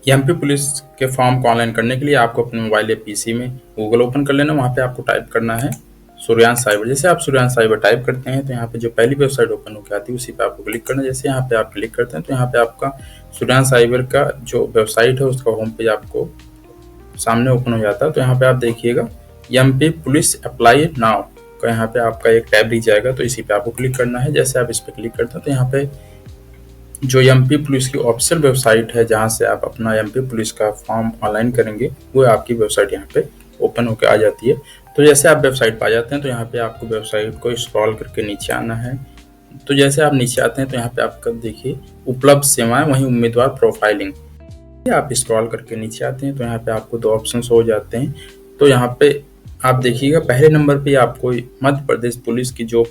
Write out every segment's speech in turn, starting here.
MP police के form को online करने के लिए आपको अपने मोबाइल या पीसी में गूगल ओपन कर लेना। वहाँ पे आपको टाइप करना है सूर्यांश साइबर। जैसे आप सूर्यांश साइबर टाइप करते हैं तो यहाँ पे जो पहली वेबसाइट ओपन होकर आती है उसी पे आपको क्लिक करना है। जैसे यहाँ पे आप क्लिक करते हैं तो यहाँ पे आपका सूर्यांश साइबर का जो वेबसाइट है उसका होम पेज आपको सामने ओपन हो जाता है। तो यहाँ पे आप देखिएगा एमपी पुलिस अप्लाई नाउ का यहाँ पे आपका एक टैब दिख जाएगा, तो इसी पे आपको क्लिक करना है। जैसे आप इस पे क्लिक करते हैं तो यहाँ पे जो एमपी पुलिस की ऑफिशियल वेबसाइट है जहाँ से आप अपना एमपी पुलिस का फॉर्म ऑनलाइन करेंगे, वो आपकी वेबसाइट यहाँ पे ओपन होकर आ जाती है। तो जैसे आप वेबसाइट पर आ जाते हैं तो यहाँ पे आपको वेबसाइट को स्क्रॉल करके नीचे आना है। तो जैसे आप नीचे आते हैं तो यहाँ पे आपका देखिए उपलब्ध सेवाएं वहीं उम्मीदवार प्रोफाइलिंग, आप स्क्रॉल करके नीचे आते हैं तो यहाँ पे आपको दो ऑप्शन हो जाते हैं। तो यहाँ पे आप देखिएगा पहले नंबर पे आपको मध्य प्रदेश पुलिस की जो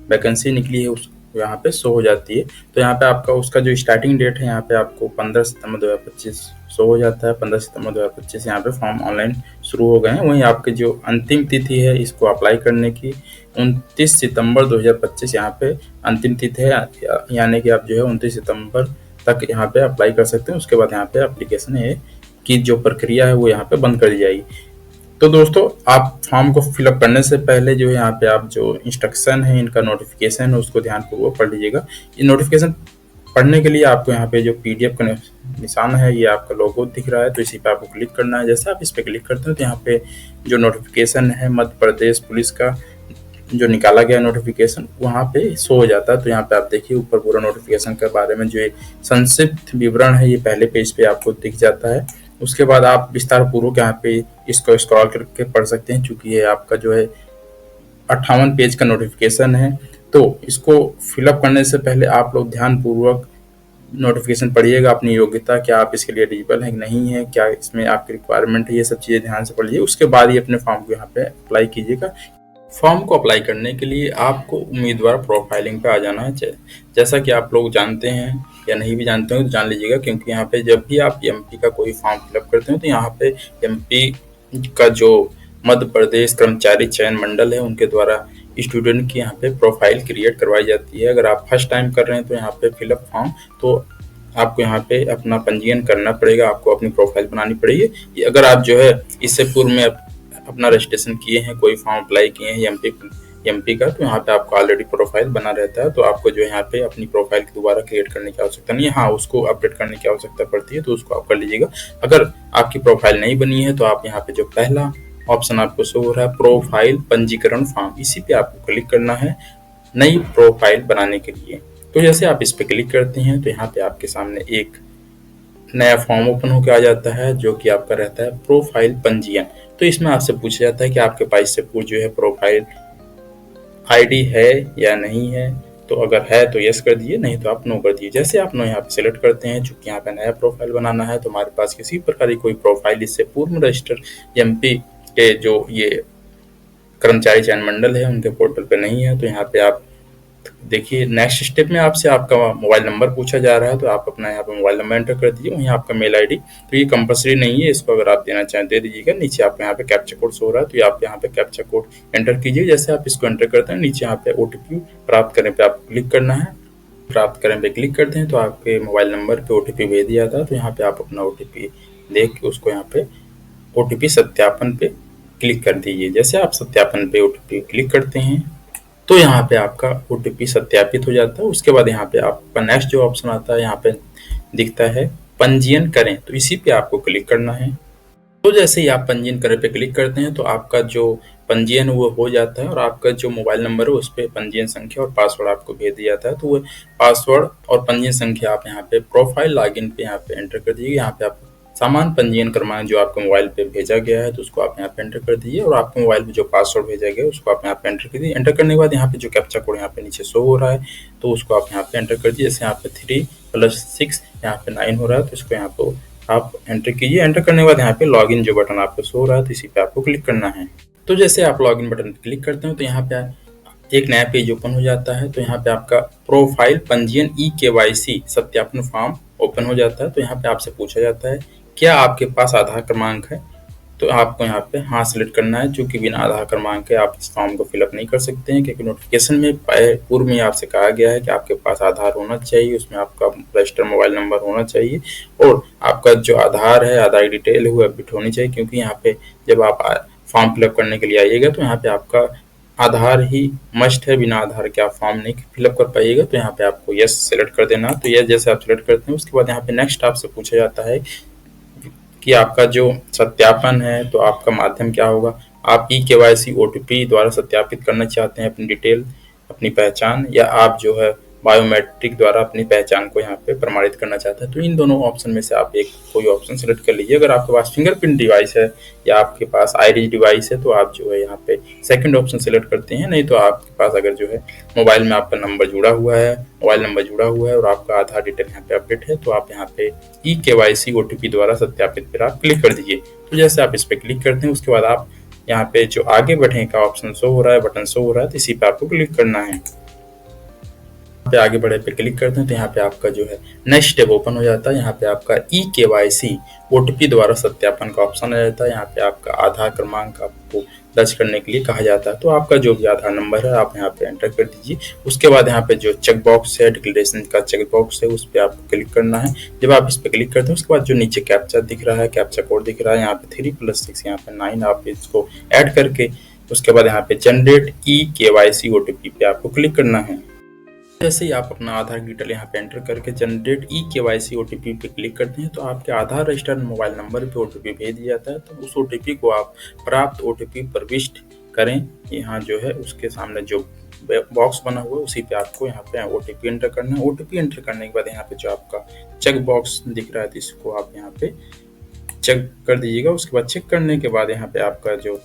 वैकेंसी निकली है उस यहाँ पे शो हो जाती है। तो यहाँ पे आपका उसका जो स्टार्टिंग डेट है यहाँ पे आपको 15 सितंबर 2025 शो हो जाता है। 15 सितंबर 2025 यहाँ पे फॉर्म ऑनलाइन शुरू हो गए हैं। वहीं आपके जो अंतिम तिथि है इसको अप्लाई करने की 29 सितंबर 2025 यहाँ पे अंतिम तिथि है, यानी कि आप जो है 29 सितंबर तक यहाँ पे अप्लाई कर सकते हैं। उसके बाद यहाँ पे एप्लीकेशन की जो प्रक्रिया है वो यहाँ पे बंद कर दी जाएगी। तो दोस्तों आप फॉर्म को फिलअप करने से पहले जो है यहाँ पे आप जो इंस्ट्रक्शन है इनका नोटिफिकेशन है उसको ध्यानपूर्वक पढ़ लीजिएगा। ये नोटिफिकेशन पढ़ने के लिए आपको यहाँ पे जो पीडीएफ का निशान है ये आपका लोगो दिख रहा है, तो इसी पे आपको क्लिक करना है। जैसे आप इस पे क्लिक करते हैं तो यहाँ पे जो नोटिफिकेशन है मध्य प्रदेश पुलिस का जो निकाला गया नोटिफिकेशन वहाँ पे शो हो जाता है। तो यहाँ पे आप देखिए ऊपर पूरा नोटिफिकेशन के बारे में जो संक्षिप्त विवरण है ये पहले पेज पे आपको दिख जाता है। उसके बाद आप विस्तार पूर्वक यहाँ पे इसको स्क्रॉल करके पढ़ सकते हैं। चूंकि ये आपका जो है 58 पेज का नोटिफिकेशन है, तो इसको फिलअप करने से पहले आप लोग ध्यान पूर्वक नोटिफिकेशन पढ़िएगा, अपनी योग्यता क्या आप इसके लिए एलिजिबल है कि नहीं है, क्या इसमें आपकी रिक्वायरमेंट है, ये सब चीज़ें ध्यान से पढ़िए। उसके बाद ही अपने फॉर्म को यहाँ पे अप्लाई कीजिएगा। फॉर्म को अप्लाई करने के लिए आपको उम्मीदवार प्रोफाइलिंग पे आ जाना है। जैसा कि आप लोग जानते हैं या नहीं भी जानते हो तो जान लीजिएगा, क्योंकि यहाँ पे जब भी आप एमपी का कोई फॉर्म फिलअप करते हैं तो यहाँ पे एमपी का जो मध्य प्रदेश कर्मचारी चयन मंडल है उनके द्वारा स्टूडेंट की यहाँ पे प्रोफाइल क्रिएट करवाई जाती है। अगर आप फर्स्ट टाइम कर रहे हैं तो यहाँ पे फिलअप फॉर्म तो आपको यहाँ पे अपना पंजीयन करना पड़ेगा, आपको अपनी प्रोफाइल बनानी पड़ेगी। अगर आप जो है इससे पूर्व में अपना रजिस्ट्रेशन किए हैं, कोई फॉर्म अप्लाई किए हैं एमपी का, तो यहाँ पे आपको ऑलरेडी प्रोफाइल बना रहता है। तो आपको जो यहाँ पे अपनी प्रोफाइल दोबारा क्रिएट करने की आवश्यकता नहीं है। हाँ, उसको अपडेट करने की आवश्यकता पड़ती है तो उसको आप कर लीजिएगा। अगर आपकी प्रोफाइल नहीं बनी है तो आप यहाँ पे जो पहला ऑप्शन आपको शो हो रहा है प्रोफाइल पंजीकरण फॉर्म, इसी पे आपको क्लिक करना है नई प्रोफाइल बनाने के लिए। तो जैसे आप इस पे क्लिक करते हैं तो यहाँ पे आपके सामने एक नया फॉर्म ओपन होकर आ जाता है जो कि आपका रहता है प्रोफाइल पंजीयन। तो इसमें आपसे पूछा जाता है कि आपके पास इससे पूर्व जो है प्रोफाइल आईडी है या नहीं है। तो अगर है तो यस कर दिए, नहीं तो आप नो कर दिए। जैसे आप नो यहाँ पे सिलेक्ट करते हैं, चूंकि यहाँ पे नया प्रोफाइल बनाना है तो हमारे पास किसी प्रकार की कोई प्रोफाइल इससे पूर्व में रजिस्टर एमपी के जो ये कर्मचारी चयन मंडल है उनके पोर्टल पे नहीं है। तो यहाँ पे आप देखिए नेक्स्ट स्टेप में आपसे आपका मोबाइल नंबर पूछा जा रहा है, तो आप अपना यहाँ पे मोबाइल नंबर एंटर कर दीजिए, वहीं आपका मेल आईडी। तो ये कंपलसरी नहीं है, इसको अगर आप देना चाहें दे दीजिएगा। नीचे आपको यहाँ पे कैप्चा कोड शो हो रहा है तो आप यहाँ पे कैप्चा कोड एंटर कीजिए। जैसे आप इसको एंटर करते हैं नीचे यहाँ पे ओटीपी प्राप्त करने पे आपको क्लिक करना है। प्राप्त करने पे क्लिक करते हैं तो आपके मोबाइल नंबर पे ओटीपी भेज दिया था। तो यहाँ पे आप अपना ओटीपी देख के उसको यहाँ पे ओटीपी सत्यापन पे क्लिक कर दीजिए। जैसे आप सत्यापन पे ओटीपी क्लिक करते हैं तो यहाँ पे आपका ओटीपी सत्यापित हो जाता है। उसके बाद यहाँ पे आपका नेक्स्ट जो ऑप्शन आता है यहाँ पे दिखता है पंजीयन करें, तो इसी पे आपको क्लिक करना है। तो जैसे ही आप पंजीयन करें पे क्लिक करते हैं तो आपका जो पंजीयन वो हो जाता है और आपका जो मोबाइल नंबर है उस पर पंजीयन संख्या और पासवर्ड आपको भेज दिया जाता है। तो वो पासवर्ड और पंजीयन संख्या आप यहाँ पे प्रोफाइल लॉगिन पे यहाँ पे एंटर कर दीजिए। यहाँ पे आप सामान पंजीयन क्रमांक जो आपके मोबाइल पे भेजा गया है तो उसको आप यहाँ पे एंटर कर दीजिए और आपके मोबाइल पे जो पासवर्ड भेजा गया है उसको आप यहाँ पे एंटर कर दीजिए। एंटर करने के बाद यहाँ पे जो कैप्चा कोड यहाँ पे नीचे शो हो रहा है तो उसको आप यहाँ पे एंटर कर दीजिए। जैसे यहाँ पे 3+6 यहाँ पे 9 हो रहा है तो इसको यहाँ पे आप एंटर कीजिए। एंटर करने के बाद यहाँ पे लॉगिन जो बटन आपको शो हो रहा है तो इसी पे आपको क्लिक करना है। तो जैसे आप लॉगिन बटन पे क्लिक करते हो तो यहाँ पे एक नया पेज ओपन हो जाता है। तो यहाँ पे आपका प्रोफाइल पंजीयन ई-केवाईसी सत्यापन फॉर्म ओपन हो जाता है। तो यहाँ पे आपसे पूछा जाता है क्या आपके पास आधार क्रमांक है। तो आपको यहाँ पे हाँ सेलेक्ट करना है, जो कि बिना आधार क्रमांक के आप इस फॉर्म को फिलअप नहीं कर सकते हैं, क्योंकि नोटिफिकेशन में पूर्व में आपसे कहा गया है कि आपके पास आधार होना चाहिए, उसमें आपका रजिस्टर्ड मोबाइल नंबर होना चाहिए और आपका जो आधार है, आधार की डिटेल है वो अपडेट होनी चाहिए, क्योंकि यहाँ पे जब आप फॉर्म फिलअप करने के लिए आइएगा तो यहाँ पे आपका आधार ही मस्ट है, बिना आधार के आप फॉर्म नहीं फिलअप कर पाइएगा। तो यहाँ पे आपको यस सेलेक्ट कर देना। तो यस जैसे आप सेलेक्ट करते हैं उसके बाद यहाँ पे नेक्स्ट आपसे पूछा जाता है कि आपका जो सत्यापन है तो आपका माध्यम क्या होगा। आप ई-केवाईसी ओटीपी द्वारा सत्यापित करना चाहते हैं अपनी डिटेल, अपनी पहचान, या आप जो है बायोमेट्रिक द्वारा अपनी पहचान को यहाँ पे प्रमाणित करना चाहते हैं। तो इन दोनों ऑप्शन में से आप एक कोई ऑप्शन सेलेक्ट कर लीजिए। अगर आपके पास फिंगरप्रिंट डिवाइस है या आपके पास आइरिस डिवाइस है तो आप जो है यहाँ पे सेकंड ऑप्शन सेलेक्ट करते हैं। नहीं तो आपके पास अगर जो है मोबाइल में आपका नंबर जुड़ा हुआ है, मोबाइल नंबर जुड़ा हुआ है और आपका आधार डिटेल यहाँ पे अपडेट है तो आप यहाँ पे ई-केवाईसी ओटीपी द्वारा सत्यापित पर आप क्लिक कर दीजिए। तो जैसे आप इस पर क्लिक करते हैं उसके बाद आप यहाँ पे जो आगे बढ़ने का ऑप्शन शो हो रहा है, बटन शो हो रहा है, तो इसी पे आपको क्लिक करना है। पे आगे बढ़े पे क्लिक करते हैं तो यहाँ पे आपका जो है नेक्स्ट स्टेप ओपन हो जाता है। यहाँ पे आपका ई-केवाईसी ओटीपी द्वारा सत्यापन का ऑप्शन आ जाता है। यहाँ पे आपका आधार क्रमांक आपको दर्ज करने के लिए कहा जाता है। तो आपका जो भी आधार नंबर है आप यहाँ पे एंटर कर दीजिए। उसके बाद यहाँ पे जो चेक बॉक्स है, डिक्लेरेशन का चेक बॉक्स है, उस पर आपको क्लिक करना है। जब आप इस पे क्लिक करते हैं उसके बाद जो नीचे कैप्चा दिख रहा है, कैप्चा कोड दिख रहा है, यहाँ पे 3+6 यहाँ पे 9 आप इसको ऐड करके उसके बाद यहाँ पे जनरेट ई-केवाईसी ओटीपी पे आपको क्लिक करना है। जैसे ही आप अपना आधार डिटेल यहाँ पे एंटर करके जनरेट ई-केवाईसी ओटीपी पे क्लिक करते हैं तो आपके आधार रजिस्टर्ड मोबाइल नंबर पे ओटीपी भेज दिया जाता है। तो उस ओटीपी को आप प्राप्त ओटीपी प्रविष्ट करें। यहाँ जो है उसके सामने जो बॉक्स बना हुआ है उसी पे आपको यहाँ पे ओटीपी एंटर करना है। ओटीपी एंटर करने के बाद यहाँ पे जो आपका चेक बॉक्स दिख रहा है तो इसको आप यहाँ पे चेक कर दीजिएगा। उसके बाद चेक करने के बाद यहाँ पे आपका जो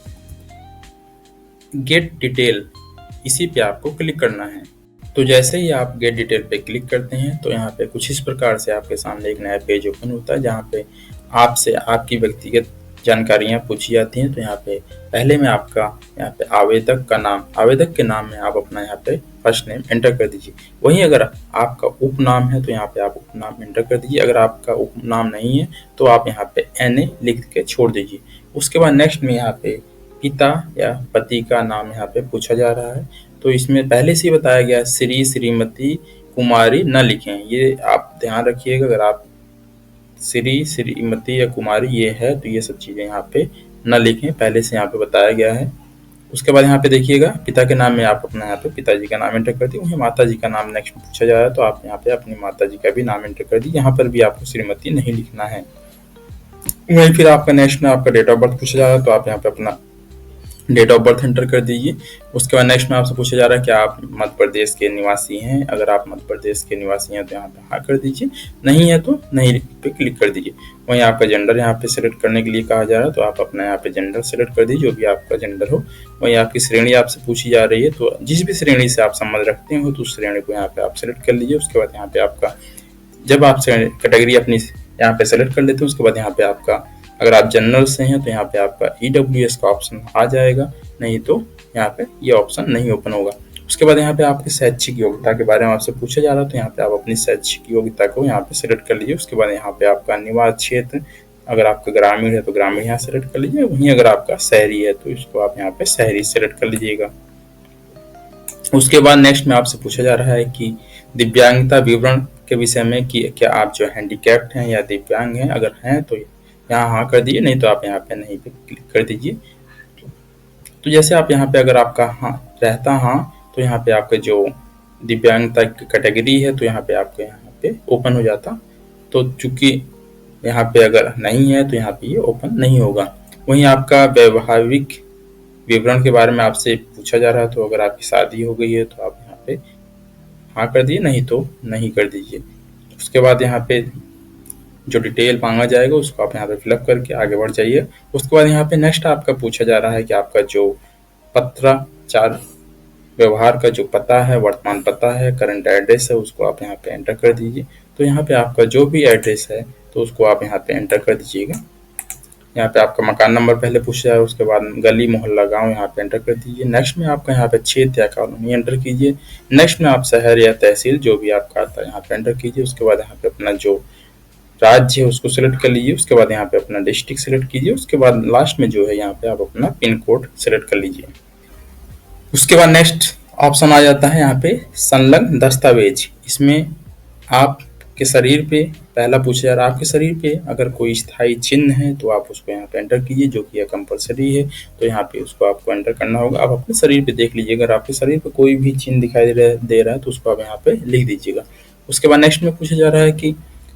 गेट डिटेल इसी पे आपको क्लिक करना है। तो जैसे ही आप गेट डिटेल पे क्लिक करते हैं तो यहाँ पे कुछ इस प्रकार से आपके सामने एक नया पेज ओपन होता है, जहाँ पे आपसे आपकी व्यक्तिगत जानकारियाँ पूछी जाती हैं। तो यहाँ पे पहले में आपका यहाँ पे आवेदक का नाम, आवेदक के नाम में आप अपना यहाँ पे फर्स्ट नेम एंटर कर दीजिए। वहीं अगर आपका उपनाम है तो यहाँ पे आप उपनाम एंटर कर दीजिए। अगर आपका उपनाम नहीं है तो आप यहाँ पे NA लिख के छोड़ दीजिए। उसके बाद नेक्स्ट में यहाँ पे पिता या पति का नाम यहाँ पे पूछा जा रहा है। तो इसमें पहले से ही बताया गया है श्री, श्रीमती, कुमारी न लिखें, ये आप ध्यान रखिएगा। अगर आप श्री, श्रीमती या कुमारी ये है तो ये सब चीज़ें यहाँ पे न लिखें, पहले से यहाँ पे बताया गया है। उसके बाद यहाँ पे देखिएगा पिता के नाम में आप अपना यहाँ पे पिताजी का नाम एंटर कर दिए। वहीं माता जी का नाम नेक्स्ट पूछा जा रहा है तो आप यहाँ पे अपनी माता जी का भी नाम एंटर कर दीजिए। यहाँ पर भी आपको श्रीमती नहीं लिखना है। वहीं फिर आपका नेक्स्ट में आपका डेट ऑफ बर्थ पूछा जा रहा है तो आप यहाँ पे अपना डेट ऑफ बर्थ एंटर कर दीजिए। उसके बाद नेक्स्ट में आपसे पूछा जा रहा है कि आप मध्य प्रदेश के निवासी हैं। अगर आप मध्य प्रदेश के निवासी हैं तो यहाँ पे हाँ कर दीजिए, नहीं है तो नहीं पे क्लिक कर दीजिए। वहीं आपका जेंडर यहाँ पे सेलेक्ट करने के लिए कहा जा रहा है तो आप अपना यहाँ पे जेंडर सेलेक्ट कर दीजिए, जो भी आपका जेंडर हो। वहीं आपकी श्रेणी आपसे पूछी जा रही है तो जिस भी श्रेणी से आप संबंध रखते हो तो उस श्रेणी को यहाँ पे आप सेलेक्ट कर लीजिए। उसके बाद यहाँ पे आपका जब आप कैटेगरी अपनी यहाँ पे सेलेक्ट कर लेते हैं उसके बाद यहाँ पे आपका अगर आप जनरल से हैं तो यहाँ पे आपका EWS का ऑप्शन आ जाएगा, नहीं तो यहाँ पे ये ऑप्शन नहीं ओपन होगा। उसके बाद यहाँ पे आपकी शैक्षिक योग्यता के बारे में आपसे पूछा जा रहा है तो यहाँ पे आप अपनी शैक्षिक योग्यता को यहाँ पे सेलेक्ट कर लीजिए। उसके बाद यहाँ पे आपका निवास क्षेत्र, अगर आपका ग्रामीण है तो ग्रामीण यहाँ सेलेक्ट कर लीजिए। वहीं अगर आपका शहरी है तो इसको आप यहाँ पे शहरी सेलेक्ट कर लीजिएगा। उसके बाद नेक्स्ट में आपसे पूछा जा रहा है कि दिव्यांगता विवरण के विषय में कि क्या आप जो हैंडीकैप्ड हैं या दिव्यांग हैं। अगर हैं तो यहाँ हाँ कर दीजिए, नहीं तो आप यहाँ पे नहीं पे क्लिक कर दीजिए। तो जैसे आप यहाँ पे अगर आपका हाँ रहता हाँ तो यहाँ पे आपका जो दिव्यांगता की कैटेगरी है तो यहाँ पे आपको यहाँ पे ओपन हो जाता। तो चूंकि यहाँ पे अगर नहीं है तो यहाँ पे ये ओपन नहीं होगा। वहीं आपका वैवाहिक विवरण के बारे में आपसे पूछा जा रहा है तो अगर आपकी शादी हो गई है तो आप यहाँ पे हाँ कर दीजिए, नहीं तो नहीं कर दीजिए। उसके बाद यहाँ पे जो डिटेल मांगा जाएगा उसको आप यहाँ पे फिलअप करके आगे बढ़ जाइए। उसके बाद यहाँ पे नेक्स्ट आपका पूछा जा रहा है कि आपका जो पत्राचार व्यवहार का जो पता है, वर्तमान पता है, करंट एड्रेस है, उसको आप यहाँ पे एंटर कर दीजिए। तो यहाँ पे आपका जो भी एड्रेस है तो उसको आप यहाँ पे एंटर कर दीजिएगा। यहाँ पे आपका मकान नंबर पहले पूछा है, उसके बाद गली, मोहल्ला, गांव यहाँ पे एंटर कर दीजिए। नेक्स्ट में आपका यहाँ पे क्षेत्र या कॉलोनी एंटर कीजिए। नेक्स्ट में आप शहर या तहसील जो भी आपका आता है यहाँ पे एंटर कीजिए। उसके बाद यहाँ पे अपना जो राज्य है उसको सिलेक्ट कर लीजिए, उसके बाद यहाँ पे अपना डिस्ट्रिक्ट सिलेक्ट कीजिए, उसके बाद लास्ट में जो है यहाँ पे आप अपना पिन कोड सिलेक्ट कर लीजिए। उसके बाद नेक्स्ट ऑप्शन आ जाता है यहाँ पे संलग्न दस्तावेज। इसमें आपके शरीर पे पहला पूछा जा रहा है, आपके शरीर पे अगर कोई स्थायी चिन्ह है तो आप उसको यहाँ पे एंटर कीजिए, जो कि कंपलसरी है, तो यहाँ पे उसको आपको एंटर करना होगा। आप अपने शरीर पे देख लीजिए, अगर आपके शरीर पे कोई भी चिन्ह दिखाई दे रहा है तो उसको आप यहाँ पे लिख दीजिएगा। उसके बाद नेक्स्ट में पूछा जा रहा है कि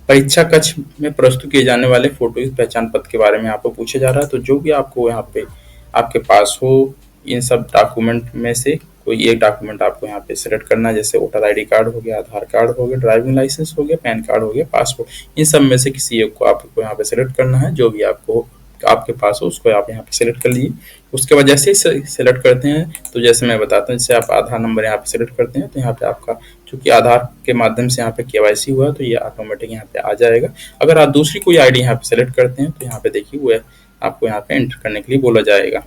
परीक्षा कक्ष में प्रस्तुत किए जाने वाले फोटो पहचान पत्र के बारे में आपको पूछा जा रहा है, तो जो भी आपको यहाँ पे आपके पास हो, इन सब डॉक्यूमेंट में से कोई एक डॉक्यूमेंट आपको यहाँ पे सिलेक्ट करना है, जैसे वोटर आईडी कार्ड हो गया, आधार कार्ड हो गया, ड्राइविंग लाइसेंस हो गया, पैन कार्ड हो गया, पासपोर्ट, इन सब में से किसी एक को आपको यहाँ पे सिलेक्ट करना है। जो भी आपको आपके पास हो उसको आप यहाँ पे सिलेक्ट कर लीजिए। उसके बाद जैसे ही सिलेक्ट करते हैं, तो जैसे मैं बताता हूँ, जैसे आप आधार नंबर यहाँ पे सिलेक्ट करते हैं तो यहाँ पे आपका चूंकि आधार के माध्यम से यहाँ पे केवाईसी हुआ तो ये ऑटोमेटिक यहाँ पे आ जाएगा। अगर आप दूसरी कोई आईडी यहाँ पे सिलेक्ट करते हैं तो यहाँ पे देखिए वो आपको यहाँ पे एंटर करने के लिए बोला जाएगा।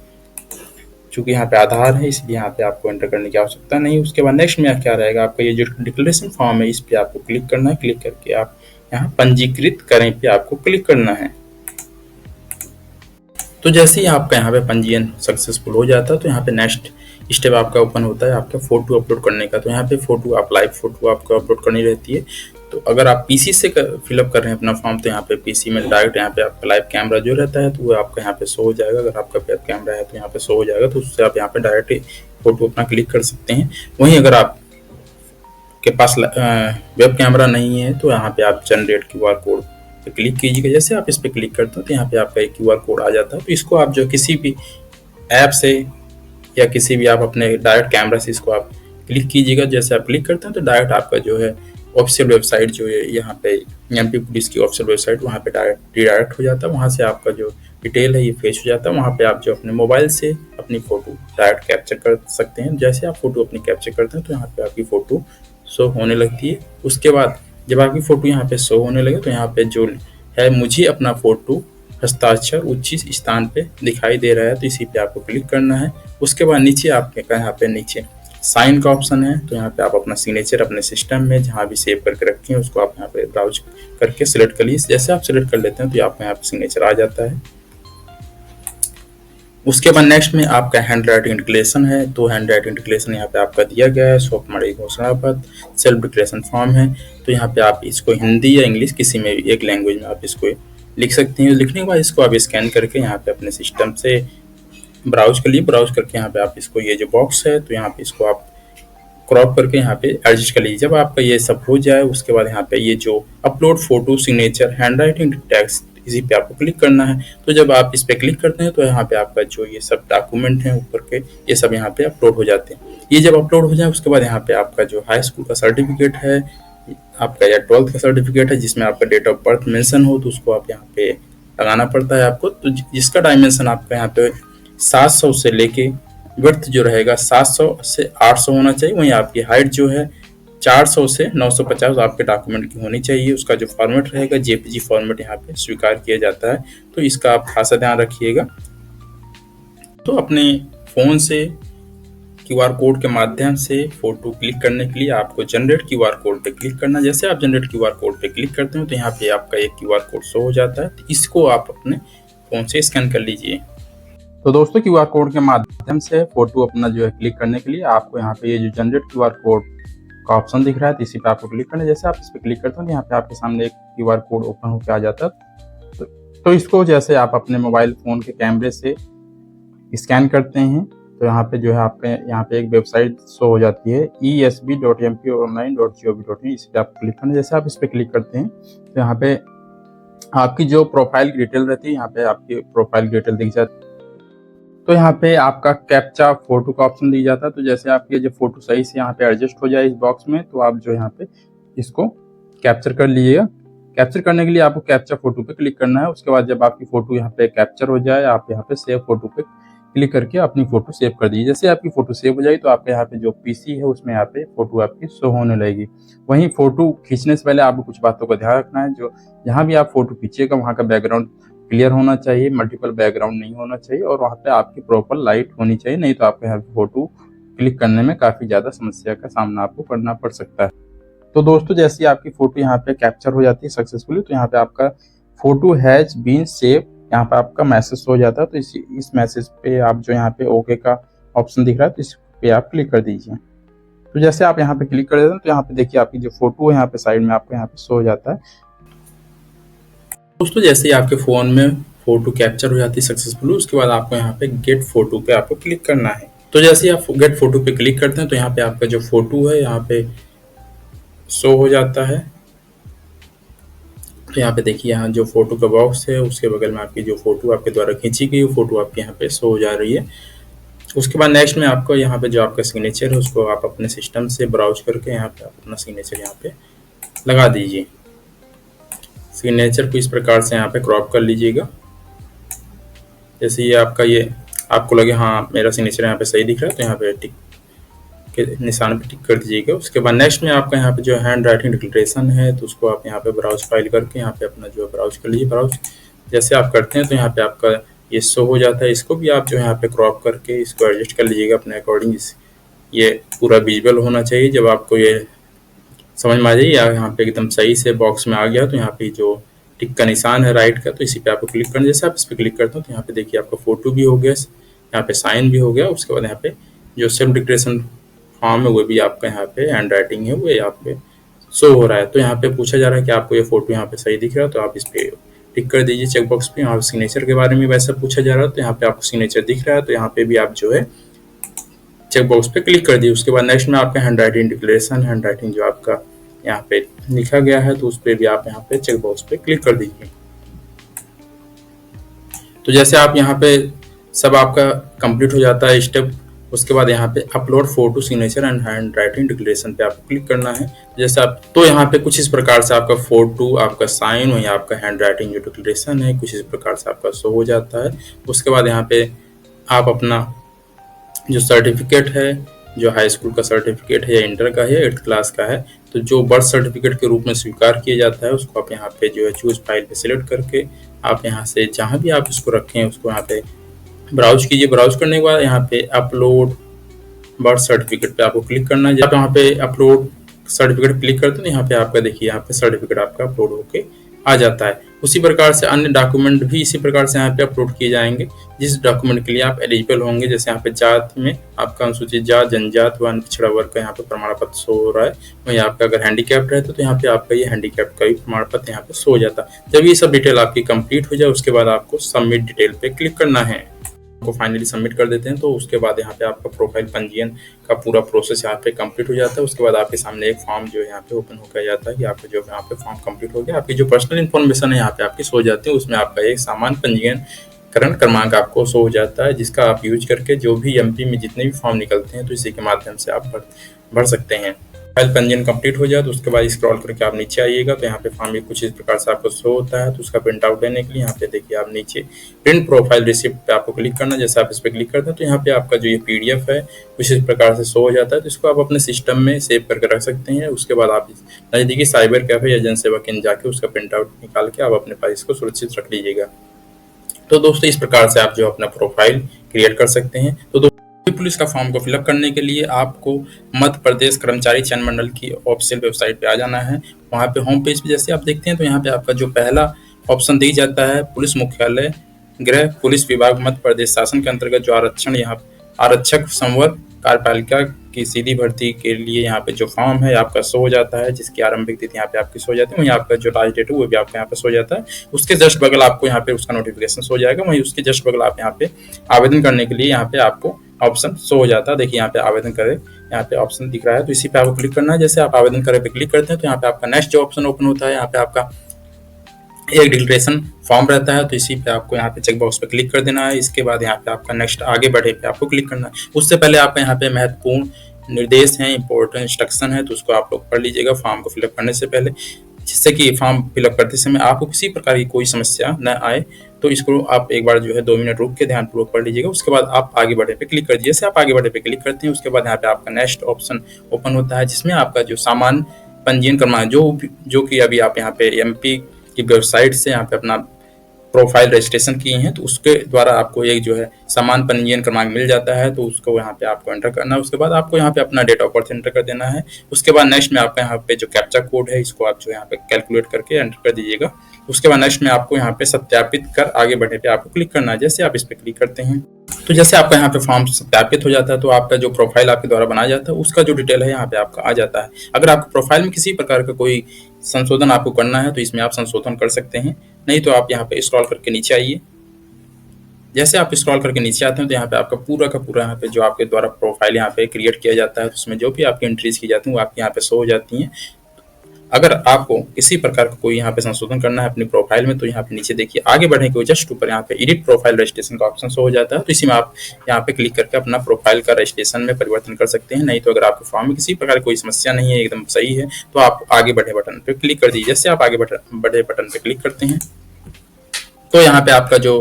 चूंकि यहाँ पे आधार है इसलिए यहाँ पे आपको एंटर करने की आवश्यकता नहीं। उसके बाद नेक्स्ट में क्या रहेगा, आपका ये जो डिक्लेरेशन फॉर्म है इस पे आपको क्लिक करना है। क्लिक करके आप यहाँ पंजीकृत करें पे आपको क्लिक करना है। तो जैसे ही आपका यहाँ पे पंजीयन सक्सेसफुल हो जाता है तो यहाँ पे नेक्स्ट स्टेप आपका ओपन होता है आपका फोटो अपलोड करने का। तो यहाँ पे फोटो आप लाइव फोटो आपको अपलोड करनी रहती है। तो अगर आप पीसी से फिलअप कर रहे हैं अपना फॉर्म तो यहाँ पे पीसी में डायरेक्ट यहाँ पे आपका लाइव कैमरा जो रहता है तो वो आपका यहाँ पे शो हो जाएगा। अगर आपका वेब कैमरा है तो यहाँ पे शो हो जाएगा, तो उससे आप यहाँ पे डायरेक्ट फोटो अपना क्लिक कर सकते हैं। वहीं अगर आप के पास वेब कैमरा नहीं है तो यहाँ पे आप जनरेट क्यूआर कोड पे क्लिक कीजिएगा। जैसे आप इस पे क्लिक करते हो तो यहाँ पे आपका एक क्यूआर कोड आ जाता है। तो इसको आप जो किसी भी ऐप से या किसी भी आप अपने डायरेक्ट कैमरा से इसको आप क्लिक कीजिएगा। जैसे आप क्लिक करते हैं तो डायरेक्ट आपका जो है ऑफिशियल वेबसाइट जो है यहाँ पे एमपी पुलिस की ऑफिशियल वेबसाइट वहाँ पे डायरेक्ट हो जाता है। वहाँ से आपका जो डिटेल है ये फेच हो जाता है। वहाँ पे आप जो अपने मोबाइल से अपनी फ़ोटो डायरेक्ट कैप्चर कर सकते हैं। जैसे आप फ़ोटो अपनी कैप्चर करते हैं तो यहाँ पे आपकी फ़ोटो शो होने लगती है। उसके बाद जब आपकी फ़ोटो यहाँ पे शो होने लगे तो यहाँ पे जो है मुझे अपना फ़ोटो हस्ताक्षर उचित स्थान पे दिखाई दे रहा है, तो इसी पे आपको क्लिक करना है। उसके बाद नीचे आपके यहाँ पे नीचे साइन का ऑप्शन है, तो यहाँ पे आप अपना सिग्नेचर अपने सिस्टम में जहाँ भी सेव करके रखें उसको आप यहाँ पे ब्राउज करके सिलेक्ट कर लीजिए। जैसे आप सिलेक्ट कर लेते हैं तो आपको यहाँ पे सिग्नेचर आ जाता है। उसके बाद नेक्स्ट में आपका हैंड राइटिंग डिक्लेरेशन है। तो हैंड राइटिंग डिक्लेरेशन यहाँ पे आपका दिया गया है। स्वप्नमणि घोषणा पत्र, सेल्फ डिक्लेरेशन फॉर्म है। तो यहाँ पे आप इसको हिंदी या इंग्लिश किसी में भी एक लैंग्वेज में आप इसको लिख सकते हैं। लिखने के बाद इसको आप स्कैन करके यहाँ पे अपने सिस्टम से ब्राउज कर लिए। ब्राउज करके यहाँ पे आप इसको ये जो बॉक्स है तो यहाँ पे इसको आप क्रॉप करके यहाँ पे एडजस्ट कर लीजिए। जब आपका ये सब हो जाए उसके बाद यहाँ पे ये जो upload photo signature hand writing text इसी पे आपको क्लिक करना है। तो जब आप इस पे क्लिक करते हैं तो यहाँ पे आपका जो ये सब डॉक्यूमेंट हैं ऊपर के ये सब यहाँ पे अपलोड हो जाते हैं। ये जब अपलोड हो जाए उसके बाद यहाँ पे आपका जो हाई स्कूल का सर्टिफिकेट है आपका या 12th का सर्टिफिकेट है जिसमें आपका डेट ऑफ बर्थ मेंशन हो तो उसको आप यहाँ पे लगाना पड़ता है आपको। तो जिसका डायमेंशन आपका यहाँ पे 700 से लेके विड्थ जो रहेगा 700 से 800 होना चाहिए। वहीं आपकी हाइट जो है 400 से 950 आपके डॉक्यूमेंट की होनी चाहिए। उसका जो फॉर्मेट रहेगा जेपीजी फॉर्मेट यहाँ पे स्वीकार किया जाता है, तो इसका आप खासा ध्यान रखिएगा। तो अपने फ़ोन से क्यूआर कोड के माध्यम से फोटो क्लिक करने के लिए आपको जनरेट क्यूआर कोड पे क्लिक करना। जैसे आप जनरेट क्यूआर कोड पे क्लिक करते हो तो यहाँ पे आपका एक क्यूआर कोड शो हो जाता है। तो इसको आप अपने फ़ोन से स्कैन कर लीजिए। तो दोस्तों क्यूआर कोड के माध्यम से फोटो अपना जो है क्लिक करने के लिए आपको यहाँ पे ये जो जनरेट क्यूआर कोड का ऑप्शन दिख रहा है तो इसी पे आपको क्लिक करना है। जैसे आप इस पे क्लिक करते हो तो यहाँ पे आपके सामने एक क्यूआर कोड ओपन होकर आ जाता है। तो इसको जैसे आप अपने मोबाइल फ़ोन के कैमरे से स्कैन करते हैं तो यहाँ पे जो है आपके यहाँ पे एक वेबसाइट शो हो जाती है esb.mponline.gov.in। इस पर आप क्लिक करना। जैसे आप इस पर क्लिक करते हैं तो यहाँ पे आपकी जो प्रोफाइल की डिटेल रहती है यहाँ पे आपकी प्रोफाइल की डिटेल दिख जाती है। तो यहाँ पे आपका कैप्चा फोटो का ऑप्शन दिया जाता है। तो जैसे आपके जो फोटो सही से यहाँ पे एडजस्ट हो जाए इस बॉक्स में तो आप जो यहाँ पे इसको कैप्चर कर लीजिएगा। कैप्चर करने के लिए आपको कैप्चा फोटो पे क्लिक करना है। उसके बाद जब आपकी फोटो यहाँ पे कैप्चर हो जाए आप यहाँ पे सेव फोटो पे क्लिक करके अपनी फोटो सेव कर दीजिए। जैसे आपकी फोटो सेव हो जाएगी तो आपके यहाँ पे जो पीसी है उसमें यहाँ पे फोटो आपकी शो होने लगेगी। वहीं फोटो खींचने से पहले आपको कुछ बातों का ध्यान रखना है। जो जहाँ भी आप फोटो खींचिएगा वहाँ का बैकग्राउंड क्लियर होना चाहिए, मल्टीपल बैकग्राउंड नहीं होना चाहिए और वहाँ पे आपकी प्रॉपर लाइट होनी चाहिए, नहीं तो आपके यहाँ पे फोटो क्लिक करने में काफ़ी ज़्यादा समस्या का सामना आपको करना पड़ सकता है। तो दोस्तों जैसे ही आपकी फ़ोटो यहाँ पे कैप्चर हो जाती है सक्सेसफुली, तो यहाँ पे आपका फ़ोटो हैज़ बीन सेव, यहाँ पे आपका मैसेज हो जाता है। तो इस मैसेज पे आप जो यहाँ पे ओके का ऑप्शन दिख रहा है, तो इस पे आप क्लिक कर दीजिए। तो जैसे आप यहाँ पे क्लिक कर देते हैं तो यहाँ पे देखिए आपकी जो फ़ोटो है यहाँ पे साइड में आपको यहाँ पे शो हो जाता है। दोस्तों जैसे ही आपके फ़ोन में फ़ोटो कैप्चर हो जाती है सक्सेसफुली, उसके बाद आपको यहाँ पे गेट फ़ोटो पे आपको क्लिक करना है। तो जैसे ही आप गेट फ़ोटो पे क्लिक करते हैं तो यहाँ पे आपका जो फ़ोटो है यहाँ पे शो हो जाता है। तो यहाँ पे देखिए, यहाँ जो फ़ोटो का बॉक्स है उसके बगल में आपकी जो फ़ोटो आपके द्वारा खींची गई वो फ़ोटो आपके यहाँ पे शो हो जा रही है। उसके बाद नेक्स्ट में आपको यहाँ पे जो आपका सिग्नेचर है उसको आप अपने सिस्टम से ब्राउज करके यहाँ पे आप अपना सिग्नेचर यहाँ पे लगा दीजिए। सिग्नेचर को इस प्रकार से यहाँ पे क्रॉप कर लीजिएगा। जैसे ये आपको लगे हाँ मेरा सिग्नेचर यहाँ पे सही दिख रहा है, तो यहाँ पे टिक के निशान पे टिक कर दीजिएगा। उसके बाद नेक्स्ट में आपका यहाँ पे जो हैंड राइटिंग डिक्लेरेशन है तो उसको आप यहाँ पे ब्राउज फाइल करके यहाँ पे अपना जो ब्राउज कर लीजिए। ब्राउज जैसे आप करते हैं तो यहाँ पे आपका ये शो हो जाता है। इसको भी आप जो यहाँ पे क्रॉप करके इसको एडजस्ट कर लीजिएगा अपने अकॉर्डिंग। ये पूरा विजुअल होना चाहिए। जब आपको ये समझ में आ जाए या यहाँ पे एकदम सही से बॉक्स में आ गया तो यहाँ पे जो टिक का निशान है राइट का, तो इसी पे आपको क्लिक करना। जैसे आप इस पर क्लिक करते हो तो यहाँ पे देखिए आपका फोटो भी हो गया, यहाँ पे साइन भी हो गया। उसके बाद यहाँ पे जो सेल्फ डिक्लेरेशन फॉर्म है वो भी आपका यहाँ पे हैंड राइटिंग है वो यहाँ पे शो हो रहा है। तो यहाँ पे पूछा जा रहा है कि आपको ये फोटो यहाँ पे सही दिख रहा है, तो आप इस पे टिक कर दीजिए चेक बॉक्स पे। यहाँ सिग्नेचर के बारे में वैसा पूछा जा रहा है, तो यहाँ पे आपको सिग्नेचर दिख रहा है तो यहाँ पे भी आप जो है चेक बॉक्स पे क्लिक कर दिए। उसके बाद नेक्स्ट में आपका hand writing declaration, hand writing जो आपका यहाँ पे लिखा गया है तो उस पर भी आप यहाँ पे चेक बॉक्स पे क्लिक कर दीजिए। तो जैसे आप यहाँ पे सब आपका कंप्लीट हो जाता है स्टेप, उसके बाद यहाँ पे upload photo signature and hand writing declaration पे आपको क्लिक करना है। जैसे आप तो यहाँ पे कुछ इस प्रकार से आपका फोटो, आपका साइन और आपका हैंड राइटिंग जो डिक्लेरेशन है कुछ इस प्रकार से आपका शो हो जाता है। उसके बाद यहाँ पे आप अपना जो सर्टिफिकेट है, जो हाई स्कूल का सर्टिफिकेट है या इंटर का है या 8th क्लास का है, तो जो बर्थ सर्टिफिकेट के रूप में स्वीकार किया जाता है उसको आप यहाँ पे जो है चूज फाइल पे सिलेक्ट करके आप यहाँ से जहाँ भी आप इसको रखें उसको यहाँ पे ब्राउज कीजिए। ब्राउज करने के बाद यहाँ पे अपलोड बर्थ सर्टिफिकेट पे आपको क्लिक करना है। जब यहाँ पे अपलोड सर्टिफिकेट क्लिक करते हैं यहाँ पे आपका देखिए यहाँ पे सर्टिफिकेट आपका अपलोड होके आ जाता है। उसी प्रकार से अन्य डॉक्यूमेंट भी इसी प्रकार से यहाँ पे अपलोड किए जाएंगे जिस डॉक्यूमेंट के लिए आप एलिजिबल होंगे। जैसे यहाँ पे जात में आपका अनुसूचित जात, जनजात व पिछड़ा वर्ग का यहाँ पे प्रमाण पत्र शो हो रहा है। वहीं आपका अगर हैंडीकैप्ड है तो यहाँ पे आपका ये हैंडीकैप्ड का भी प्रमाण पत्र यहाँ पे शो हो जाता है। जब ये सब डिटेल आपकी कंप्लीट हो जाए उसके बाद आपको सबमिट डिटेल पे क्लिक करना है। को फाइनली सबमिट कर देते हैं तो उसके बाद यहाँ पे आपका प्रोफाइल पंजीयन का पूरा प्रोसेस यहाँ पे कंप्लीट हो जाता है। उसके बाद आपके सामने एक फॉर्म जो है यहाँ पे ओपन होकर जाता है कि आपका जो यहाँ पे फॉर्म कंप्लीट हो गया। आपकी जो पर्सनल इन्फॉर्मेशन है यहाँ पे आपकी सो जाती है, उसमें आपका एक सामान्य पंजीकरण क्रमांक आपको शो हो जाता है जिसका आप यूज करके जो भी एमपी में जितने भी फॉर्म निकलते हैं तो इसी के माध्यम से आप भर सकते हैं। फाइल पंजीयन कंप्लीट हो जाए तो उसके बाद स्क्रॉल करके आप नीचे आइएगा तो यहाँ पे फॉर्म कुछ इस प्रकार से आपको शो होता है। तो उसका प्रिंट आउट लेने के लिए यहाँ पे देखिए आप नीचे प्रिंट प्रोफाइल रिसिप्ट पे आपको क्लिक करना है। जैसे आप इस पर क्लिक करते हैं तो यहाँ पे आपका जो ये पीडीएफ है कुछ इस प्रकार से शो हो जाता है। तो इसको आप अपने सिस्टम में सेव करके रख सकते हैं। उसके बाद आप नजदीकी साइबर कैफे या जनसेवा केंद्र जाके उसका प्रिंट आउट निकाल के आप अपने पास इसको सुरक्षित रख लीजिएगा। तो दोस्तों इस प्रकार से आप जो अपना प्रोफाइल क्रिएट कर सकते हैं। तो पुलिस का फॉर्म को फिलअप करने के लिए आपको मध्य प्रदेश कर्मचारी चयन मंडल की ऑफिशियल वेबसाइट पे आ जाना है। वहाँ पे होम पेज पे जैसे आप देखते हैं तो यहाँ पे आपका जो पहला ऑप्शन दी जाता है पुलिस मुख्यालय गृह पुलिस विभाग मध्य प्रदेश शासन के अंतर्गत जो आरक्षण यहाँ आरक्षक संवर्ग कार्यपालिका की सीधी भर्ती के लिए यहाँ पे जो फॉर्म है आपका शो हो जाता है, जिसकी आरंभिक तिथि यहाँ पे आपकी शो हो जाती है। वहीं आपका जो लास्ट डेट है वो भी आपका यहाँ पे शो हो जाता है। उसके जस्ट बगल आपको यहाँ पे उसका नोटिफिकेशन शो हो जाएगा। वहीं उसके जस्ट बगल आप यहाँ पे आवेदन करने के लिए यहाँ पे आपको ऑप्शन शो हो जाता है। देखिए यहाँ पे आवेदन करें, यहाँ पे ऑप्शन दिख रहा है तो इसी पे आपको क्लिक करना है। जैसे आप आवेदन करें पे क्लिक करते हैं तो यहाँ पे आपका नेक्स्ट जो ऑप्शन ओपन होता है, यहाँ पे आपका एक डिक्लेरेशन फॉर्म रहता है तो इसी पे आपको यहाँ पे चेक बॉक्स पे क्लिक कर देना है। इसके बाद यहाँ पे आपका नेक्स्ट आगे बढ़े पे आपको क्लिक करना है। उससे पहले आपका यहाँ पे महत्वपूर्ण निर्देश हैं, इंपॉर्टेंट इंस्ट्रक्शन है, तो उसको आप लोग पढ़ लीजिएगा फॉर्म को फिलअप करने से पहले, जिससे कि फॉर्म फिलअप करते समय आपको किसी प्रकार की कोई समस्या न आए। तो इसको आप एक बार जो है 2 मिनट रुक के ध्यानपूर्वक पढ़ लीजिएगा। उसके बाद आप आगे बढ़े पे क्लिक कर दीजिए। जैसे आप आगे बढ़े पे क्लिक करते हैं उसके बाद यहाँ पे आपका नेक्स्ट ऑप्शन ओपन होता है, जिसमें आपका जो सामान्य पंजीयन क्रमांक जो कि अभी आप यहाँ पे एमपी की वेबसाइट से यहाँ पे अपना प्रोफाइल रजिस्ट्रेशन किए हैं तो उसके द्वारा आपको एक जो है समान पंजीयन क्रमांक मिल जाता है, तो उसको यहाँ पे आपको एंटर करना है। उसके बाद आपको यहाँ पे अपना डेट ऑफ बर्थ एंटर कर देना है। उसके बाद नेक्स्ट में आपका यहाँ पे जो कैप्चा कोड है इसको आप जो यहाँ पे कैलकुलेट करके एंटर कर दीजिएगा। उसके बाद नेक्स्ट में आपको यहाँ पे सत्यापित कर आगे बढ़ने पे आपको क्लिक करना है। जैसे आप इस पे क्लिक करते हैं तो जैसे आपका यहाँ पे फॉर्म सत्यापित हो जाता है तो आपका जो प्रोफाइल आपके द्वारा बनाया जाता है उसका जो डिटेल है यहाँ पे आपका आ जाता है। अगर आपको प्रोफाइल में किसी प्रकार का कोई संशोधन आपको करना है तो इसमें आप संशोधन कर सकते हैं, नहीं तो आप यहाँ पे स्क्रॉल करके नीचे आइए। जैसे आप स्क्रॉल करके नीचे आते हैं तो यहाँ पे आपका पूरा का पूरा यहाँ पे जो आपके द्वारा प्रोफाइल यहाँ पे क्रिएट किया जाता है उसमें जो भी आपकी एंट्रीज की जाती हैं वो आपके यहाँ पे शो हो जाती हैं। अगर आपको किसी प्रकार का कोई यहाँ पे संशोधन करना है अपनी प्रोफाइल में तो यहाँ पे नीचे देखिए आगे बढ़ने के जस्ट ऊपर यहाँ पे एडिट प्रोफाइल रजिस्ट्रेशन का ऑप्शन शो हो जाता है, तो इसी में आप यहाँ पे क्लिक करके अपना प्रोफाइल का रजिस्ट्रेशन में परिवर्तन कर सकते हैं। नहीं तो अगर आपके फॉर्म में किसी प्रकार की कोई समस्या नहीं है, एकदम सही है, तो आप आगे बढ़े बटन पे क्लिक कर दीजिए। जैसे आप आगे बढ़े बटन पे क्लिक करते हैं तो यहाँ पे आपका जो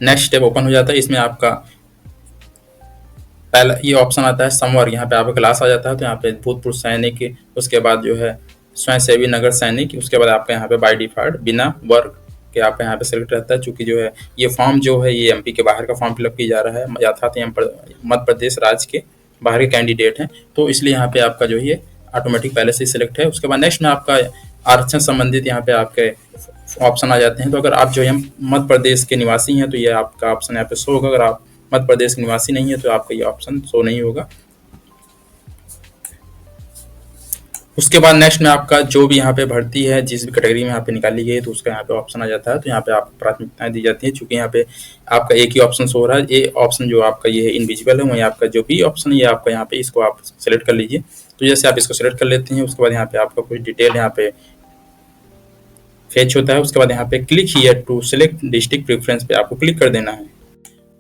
नेक्स्ट स्टेप ओपन हो जाता है। इसमें आपका पहला ये ऑप्शन आता है संवर्ग, यहाँ पे आपका क्लास आ जाता है। तो यहाँ पे भूतपूर्व सैनिक, उसके बाद जो है स्वयंसेवी नगर सैनिक, उसके बाद आपका यहाँ पे बाय डिफॉल्ट बिना वर्ग के आपका यहाँ पे सेलेक्ट रहता है। चूंकि जो है ये फॉर्म जो है ये एमपी के बाहर का फॉर्म फिलअप किया जा रहा है, यथार्थ मध्य प्रदेश राज्य के बाहर के कैंडिडेट हैं, तो इसलिए यहाँ पे आपका जो है ऑटोमेटिक पहले से सिलेक्ट है। उसके बाद नेक्स्ट में आपका आरक्षण संबंधित यहाँ पे आपके ऑप्शन आ जाते हैं। तो अगर आप जो है मध्य प्रदेश के निवासी हैं तो ये आपका ऑप्शन यहाँ पे शो होगा। अगर आप मध्य प्रदेश के निवासी नहीं है तो आपका ये ऑप्शन शो नहीं होगा। उसके बाद नेक्स्ट में आपका जो भी यहाँ पे भर्ती है जिस भी कैटेगरी में यहाँ पे निकाली गई है तो उसका यहाँ पे ऑप्शन आ जाता है। तो यहाँ पे आपको प्राथमिकताएं दी जाती है। चूंकि यहाँ पे आपका एक ही ऑप्शन शो हो रहा है, ये ऑप्शन जो आपका ये है इनविजिबल है, वही आपका जो भी ऑप्शन है ये आपका यहाँ पे इसको आप सेलेक्ट कर लीजिए। तो जैसे आप इसको सेलेक्ट कर लेते हैं उसके बाद यहाँ पे आपका कुछ डिटेल यहाँ पे फेच होता है। उसके बाद यहाँ पे click here to select district preference पे आपको क्लिक कर देना है।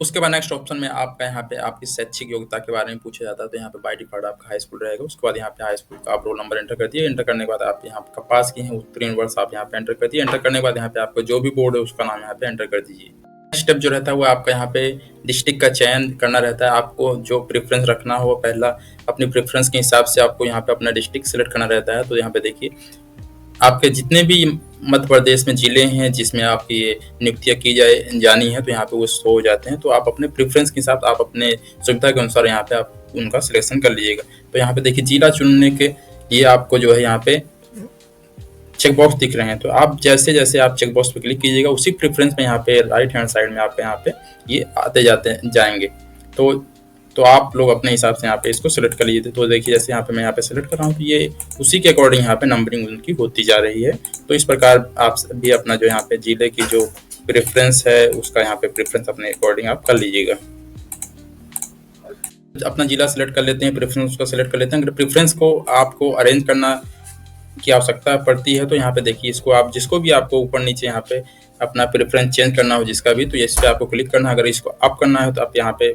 उसके बाद नेक्स्ट ऑप्शन में आपका यहाँ पे आपकी शैक्षिक योग्यता के बारे में पूछा जाता है। तो यहाँ पे बाय डिफॉल्ट आपका हाई स्कूल रहेगा। उसके बाद यहाँ पे हाई स्कूल का आप रोल नंबर एंटर कर दिए। एंटर करने के बाद आप यहाँ पे पास किए हैं उत्तीर्ण वर्ष आप यहाँ पे एंटर कर दिए। एंटर करने के बाद यहाँ पे आपका जो भी बोर्ड है उसका नाम यहाँ पे एंटर कर दीजिए। नेक्स्ट स्टेप जो रहता है वो आपका यहाँ पे डिस्ट्रिक्ट का चयन करना रहता है। आपको जो प्रेफरेंस रखना हो पहला अपनी प्रेफरेंस के हिसाब से आपको यहाँ पे अपना डिस्ट्रिक्ट सिलेक्ट करना रहता है। तो यहाँ पे देखिए आपके जितने भी मध्य प्रदेश में जिले हैं जिसमें आपकी ये नियुक्तियाँ की जानी है तो यहाँ पे वो शो हो जाते हैं। तो आप अपने प्रेफरेंस के हिसाब आप अपने सुविधा के अनुसार यहाँ पे आप उनका सिलेक्शन कर लीजिएगा। तो यहाँ पे देखिए जिला चुनने के लिए आपको जो है यहाँ पे चेक बॉक्स दिख रहे हैं। तो आप जैसे जैसे आप चेक बॉक्स पे क्लिक कीजिएगा उसी प्रेफरेंस में यहाँ पे राइट हैंड साइड में आपके यहाँ पे ये आते जाते जाएंगे। तो आप लोग अपने हिसाब से यहाँ पे इसको सिलेक्ट कर लीजिए। तो देखिए जैसे यहाँ पे मैं यहाँ पे सिलेक्ट कर रहा हूँ तो ये उसी के अकॉर्डिंग यहाँ पे नंबरिंग उनकी होती जा रही है। तो इस प्रकार आप भी अपना जो यहाँ पे जिले की जो प्रेफरेंस है उसका यहाँ पे प्रेफरेंस अपने अकॉर्डिंग आप कर लीजिएगा। अपना जिला सिलेक्ट कर लेते हैं, प्रेफरेंस उसका सिलेक्ट कर लेते हैं। अगर प्रेफरेंस को आपको अरेंज करना की आवश्यकता पड़ती है तो यहाँ पे देखिए इसको आप जिसको भी आपको ऊपर नीचे यहाँ पे अपना प्रेफरेंस चेंज करना हो जिसका भी, तो इस पे आपको क्लिक करना है। अगर इसको अप करना है तो आप यहाँ पे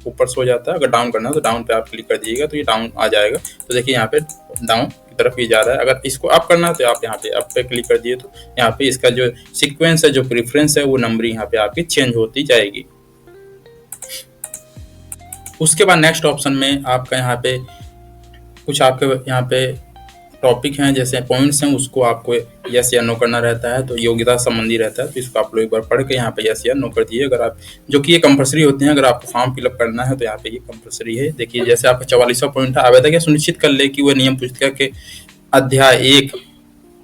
ऊपर सो जाता है, अगर डाउन करना है तो डाउन पे आप क्लिक कर दीजिएगा तो ये डाउन आ जाएगा। तो देखिए यहाँ पे डाउन की तरफ ये जा रहा है। अगर इसको अप करना है तो आप यहाँ पे अप पे क्लिक कर दिए तो यहाँ पे इसका जो सीक्वेंस है जो प्रेफरेंस है वो नंबरिंग यहाँ पे आपकी चेंज होती जाएगी। उसके बाद नेक्स्ट ऑप्शन में आपका यहाँ पे कुछ आपके यहाँ पे टॉपिक हैं जैसे पॉइंट्स हैं उसको आपको यस या नो करना रहता है। तो योग्यता संबंधी रहता है तो इसको आप लोग एक बार पढ़ के यहाँ पे यस या नो कर दिए। अगर आप जो कि ये कंपलसरी होते हैं, अगर आपको फॉर्म फिलअप करना है तो यहाँ पे ये कंपलसरी है। देखिए जैसे आपका 44वां पॉइंट है, आवेदक यह सुनिश्चित कर ले कि वह नियम पुस्तिका के अध्याय 1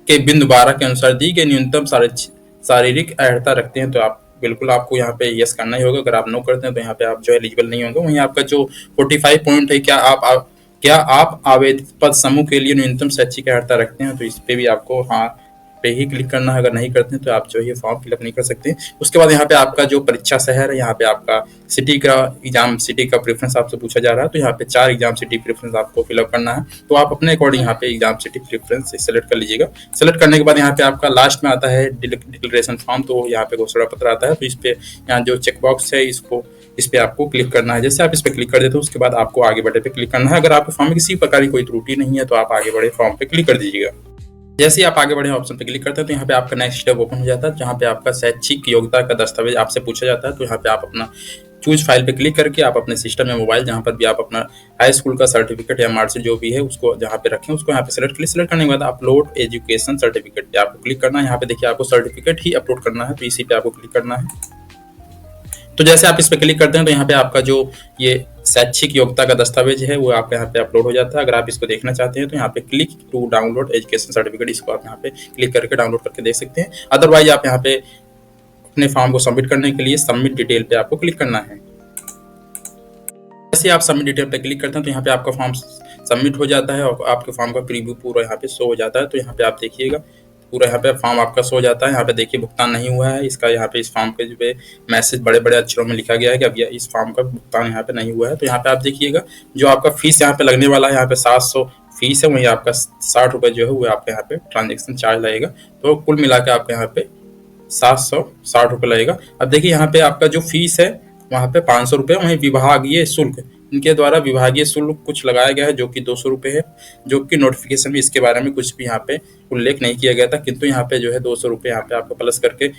के बिंदु 12 के अनुसार दी गई न्यूनतम शारीरिक अर्हता रखते हैं। तो आप बिल्कुल आपको यहाँ पे यस करना ही होगा। अगर आप नो करते हैं तो यहाँ पे आप जो एलिजिबल नहीं होंगे। वहीं आपका जो 45 पॉइंट है, क्या आप आवेदित पद समूह के लिए न्यूनतम शैक्षिक अर्हता रखते हैं, तो इस पे भी आपको हाँ पे ही क्लिक करना है। अगर नहीं करते हैं तो आप जो ये फॉर्म फिलअप नहीं कर सकते। उसके बाद यहाँ पे आपका जो परीक्षा शहर है, यहाँ पे आपका सिटी का एग्जाम सिटी का प्रेफरेंस आपसे पूछा जा रहा है। तो यहाँ पे 4 एग्जाम सिटी प्रेफरेंस आपको फिलअप करना है। तो आप अपने अकॉर्डिंग यहाँ पे एग्जाम सिटी प्रेफरेंस सेलेक्ट कर लीजिएगा। सेलेक्ट करने के बाद यहाँ पे आपका लास्ट में आता है डिक्लेरेशन फॉर्म। तो यहाँ पे घोषणा पत्र आता है। तो इस पे यहाँ जो चेकबॉक्स है इस पे आपको क्लिक करना है। जैसे आप इस पे क्लिक कर देते हो उसके बाद आपको आगे बढ़े पे क्लिक करना है। अगर आपके फॉर्म में किसी प्रकार की कोई त्रुटि नहीं है तो आप आगे बढ़े फॉर्म पे क्लिक कर दीजिएगा। जैसे ही आप आगे बढ़े ऑप्शन पे क्लिक करते हैं तो यहाँ पे आपका नेक्स्ट स्टेप ओपन हो जाता है, जहाँ पे आपका शैक्षिक योग्यता का दस्तावेज आपसे पूछा जाता है। तो यहाँ पे आप अपना चूज फाइल पे क्लिक करके आप अपने सिस्टम में मोबाइल जहाँ पर भी आप अपना हाई स्कूल का सर्टिफिकेट या मार्कशीट जो भी है उसको जहाँ पे रखें उसको यहाँ पे सेलेक्ट करने के बाद अपलोड एजुकेशन सर्टिफिकेट पे आपको क्लिक करना है। यहाँ पे देखिए आपको सर्टिफिकेट ही अपलोड करना है, तो इसी पे आपको क्लिक करना है। तो जैसे आप इस पे क्लिक करते हैं तो यहाँ पे आपका जो ये शैक्षिक योग्यता का दस्तावेज है वो आपके यहाँ पे अपलोड हो जाता है। अगर आप इसको देखना चाहते हैं तो यहाँ पे click to download education certificate, इसको आप यहाँ पे क्लिक करके डाउनलोड करके देख सकते हैं। अदरवाइज आप यहाँ पे अपने फॉर्म को सबमिट करने के लिए सबमिट डिटेल पे आपको क्लिक करना है। जैसे आप सबमिट डिटेल पे क्लिक करते हैं तो यहाँ पे आपका फॉर्म सबमिट हो जाता है और आपके फॉर्म का प्रीव्यू पूरा यहाँ पे शो हो जाता है। तो यहाँ पे आप देखिएगा पूरा यहाँ पे फॉर्म आपका शो हो जाता है। यहाँ पे देखिए भुगतान नहीं हुआ है इसका, यहाँ पे इस फॉर्म के जो पे मैसेज बड़े बड़े अक्षरों में लिखा गया है कि अब इस फॉर्म का भुगतान यहाँ पे नहीं हुआ है। तो यहाँ पे आप देखिएगा जो आपका फीस यहाँ पे लगने वाला है, यहाँ पे 700 फीस है, वहीं आपका 60 रुपये जो है वो आपके यहाँ पे ट्रांजेक्शन चार्ज लगेगा। तो कुल मिला के आपके यहाँ पे 760 रुपये लगेगा। अब देखिए यहाँ पे आपका जो फीस है वहाँ पे 500 रुपये, वहीं विभागीय शुल्क इनके द्वारा विभागीय शुल्क कुछ लगाया गया है जो कि 200 रुपये है, जो कि नोटिफिकेशन में इसके बारे में कुछ भी यहाँ पे उल्लेख नहीं किया गया था, किंतु यहाँ पे जो है 200 रुपये यहाँ पे आपको प्लस करके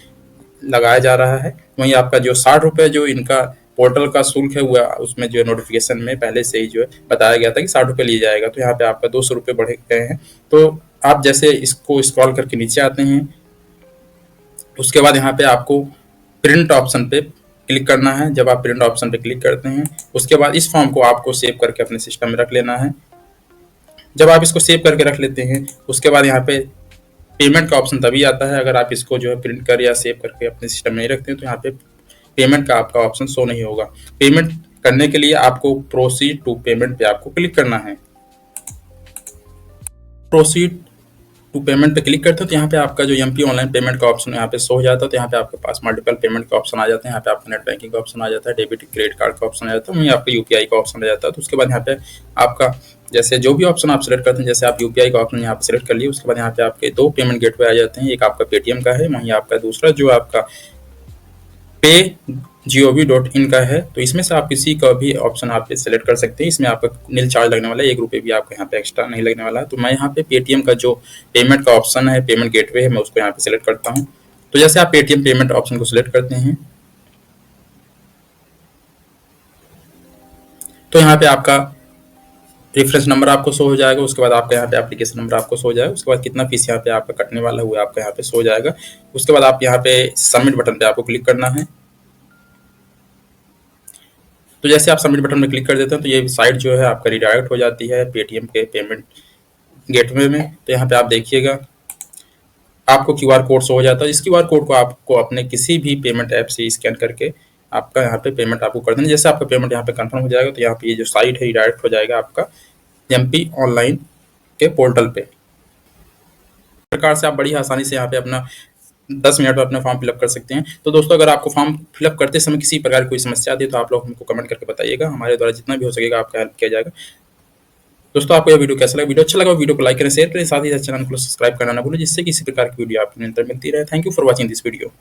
लगाया जा रहा है। वहीं आपका जो 60 रुपये जो इनका पोर्टल का शुल्क है वो उसमें जो नोटिफिकेशन में पहले से ही जो है बताया गया था कि 60 रुपये लिया जाएगा, तो यहाँ पे आपका 200 रुपये बढ़े गए हैं। तो आप जैसे इसको स्क्रॉल करके नीचे आते हैं उसके बाद यहाँ पे आपको प्रिंट ऑप्शन पे क्लिक करना है। जब आप प्रिंट ऑप्शन पे क्लिक करते हैं उसके बाद इस फॉर्म को आपको सेव करके अपने सिस्टम में रख लेना है। जब आप इसको सेव करके रख लेते हैं उसके बाद यहाँ पे पेमेंट का ऑप्शन तभी आता है अगर आप इसको जो है प्रिंट कर या सेव करके अपने सिस्टम में नहीं रखते हैं तो यहाँ पे पेमेंट का आपका ऑप्शन शो नहीं होगा। पेमेंट करने के लिए आपको प्रोसीड टू पेमेंट पे आपको क्लिक करना है। प्रोसीड टू पेमेंट पे क्लिक करते हो तो यहाँ पे आपका जो एमपी ऑनलाइन पेमेंट का ऑप्शन यहाँ पे शो हो जाता है। तो यहाँ पे आपके पास मल्टीपल पेमेंट का ऑप्शन आ जाते हैं। यहाँ पे आपका नेट बैंकिंग का ऑप्शन आ जाता है, डेबिट क्रेडिट कार्ड का ऑप्शन आ जाता है, वहीं आपका यूपीआई का ऑप्शन आ जाता है। तो उसके बाद यहाँ पे आपका जैसे जो भी ऑप्शन आप सिलेक्ट करते हैं, जैसे आप यूपीआई का ऑप्शन यहाँ पे सिलेक्ट कर लिए उसके बाद यहाँ पे आपके 2 पेमेंट गेटवे आ जाते हैं। एक आपका पेटीएम का है, वहीं आपका दूसरा जो आपका पे.gov.in का है। तो इसमें से आप किसी का भी ऑप्शन आप सेलेक्ट कर सकते हैं। इसमें आपका नील चार्ज लगने वाला है, 1 रुपये भी आपको यहाँ पे एक्स्ट्रा नहीं लगने वाला है। तो मैं यहाँ पे पेटीएम का जो पेमेंट का ऑप्शन है, पेमेंट गेटवे है, मैं उसको यहाँ पे सिलेक्ट करता हूँ। तो जैसे आप पेटीएम पेमेंट ऑप्शन को सिलेक्ट करते हैं तो यहाँ पे आपका रेफरेंस नंबर आपको शो हो जाएगा। उसके बाद आपका यहाँ पे एप्लीकेशन नंबर आपको शो हो जाएगा। उसके बाद कितना फीस यहाँ पे आपका कटने वाला है वो आपका यहाँ पे शो हो जाएगा। उसके बाद आप यहाँ पे सबमिट बटन पे आपको क्लिक करना है। तो जैसे आप सबमिट बटन में क्लिक कर देते हैं तो ये साइट जो है आपका रिडायरेक्ट हो जाती है पेटीएम के पेमेंट गेटवे में। तो यहाँ पे आप देखिएगा आपको क्यूआर कोड शो हो जाता है। इस क्यूआर कोड को आपको अपने किसी भी पेमेंट ऐप से स्कैन करके आपका यहाँ पे पेमेंट आपको कर देना। जैसे आपका पेमेंट यहाँ पे कंफर्म हो जाएगा तो यहाँ पे ये जो साइट है रिडायरेक्ट हो जाएगा आपका एमपी ऑनलाइन के पोर्टल पे। प्रकार से आप बड़ी आसानी से यहाँ पे अपना 10 मिनट में अपना फॉर्म फिलअप कर सकते हैं। तो दोस्तों अगर आपको फॉर्म फिलअप करते समय किसी प्रकार की कोई समस्या आती है तो आप लोग हमको कमेंट करके बताइएगा, हमारे द्वारा जितना भी हो सकेगा आपका हेल्प किया जाएगा। दोस्तों आपको यह वीडियो कैसा लगा? वीडियो अच्छा लगा वीडियो को लाइक करें, शेयर करें, साथ ही चैनल को सब्सक्राइब करना ना भूलें जिससे किसी प्रकार की वीडियो आपको निरंतर मिलती रहे। Thank you for watching this video.